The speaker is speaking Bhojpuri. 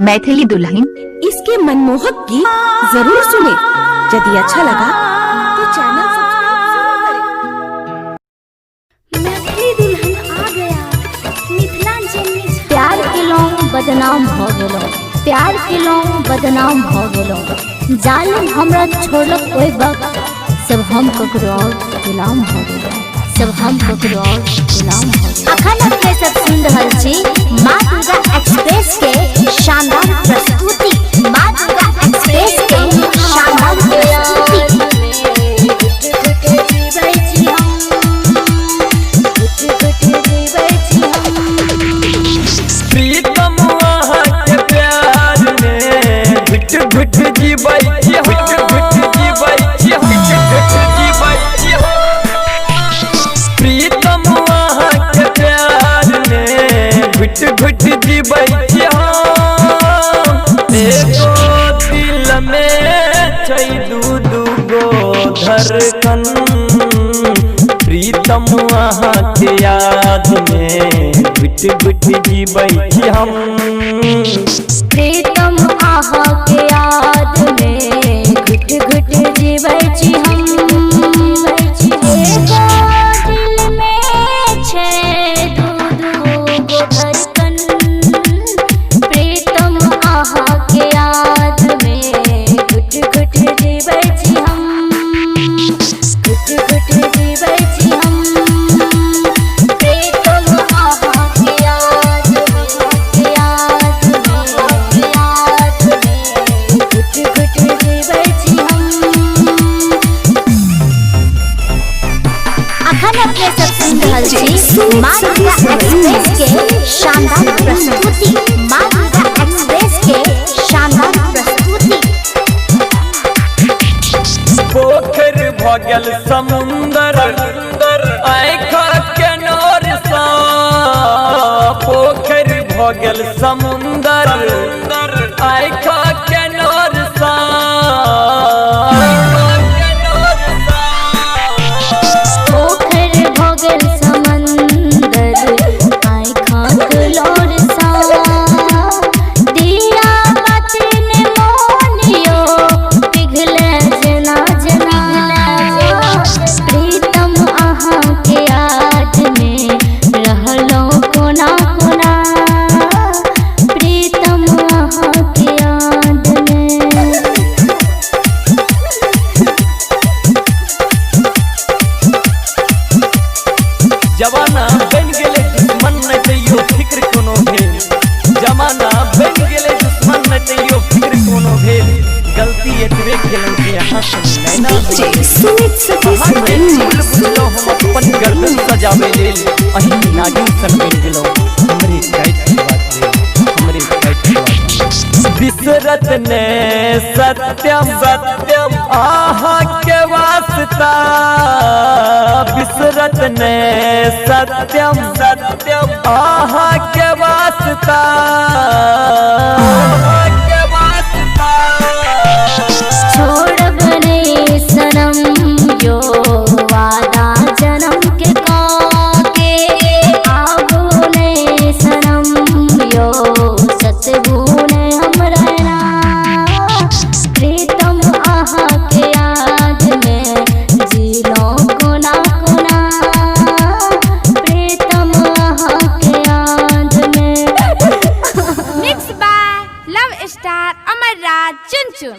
मैथिली दुल्हन। इसके मनमोहक गीत जरूर सुने। यदि अच्छा लगा तो चैनल सब्सक्राइब जरूर करें। मैथिली दुल्हन आ गया मिथिलांचल में। प्यार के लोग बदनाम हो गेलो, प्यार के लोग बदनाम हो गेलो। जालिम हमरा छोड़लक ओइ वक्त, सब हम ककरो और गुलाम हो गेलो, सब हम ककरो और गुलाम हो गेलो। अखन अपने सब सुन रहल छी माँ दुर्गा एक्सप्रेस के शानदार प्रस्तुति। माँ दुर्गा एक्सप्रेस के शानदार प्रस्तुति। प्रीतम वहाँ के प्यार में घुट घुट जीवै छी, घुट घुट जीवै छी, घुट घुट जीवै छी। प्रीतम वहाँ के प्यार में घुट घुट जीवै छी। एको दिल में छै दू दू गो धड़कन। प्रीतम वहाँ के याद में घुट घुट जीवै छी हम। प्रीतम आहा के याद में घुट घुट जीवै छी हम। एगो दिल में छै दू दू गो धड़कन। प्रीतम आहा के याद में घुट घुट जीवै छी हम, घुट घुट जीवै छी हम। प्रीतम आहा के याद में, याद में घुट घुट जीवै छी हम। अखन अपने सब सुन रहल छी माँ दुर्गा एक्सप्रेस के शानदार प्रस्तुति। माँ दुर्गा एक्सप्रेस के शानदार प्रस्तुति। पोखर भ गेल समुंदर, आँखा के नोर सा। पोखर भ गेल समुंदर, आँखा के नोर सा। पोखर भ गेल समंदर, आँखक लोर सा। दिया बातिन मोनियो पिघले जना जना। प्रीतम अहाँ के याद में रहलो कोना कोना। प्रीतम अहाँ के याद में। जमाना बन गेले दुश्मन न तैयो फिक्र कोनो भेल। जमाना बन गेले दुश्मन न तैयो फिक्र कोनो भेल। गलती एतबे केलहुँ कि अहाँ सब नैना बुझलहुँ हम अपन गर्दन सजाबै लेल। अहीं नागिन सन बनि गेलहुँ हमरे काटि के बात लेल, हमरे काटि के बात। बिसरत ने सत्यम सत्यम आहा के वास्ता। बिसरत ने सत्यम सत्यम आहा के वास्ता। छोड़ब नहीं सनम यो वादा जन्म के काके। आबो नहीं सनम यो सतबूने हमरा ना। प्रीतम आहा के याद में जीलो कोना कोना। प्रीतम आहा के याद में। मिक्स बाय लव स्टार अमर राज चुन चुन।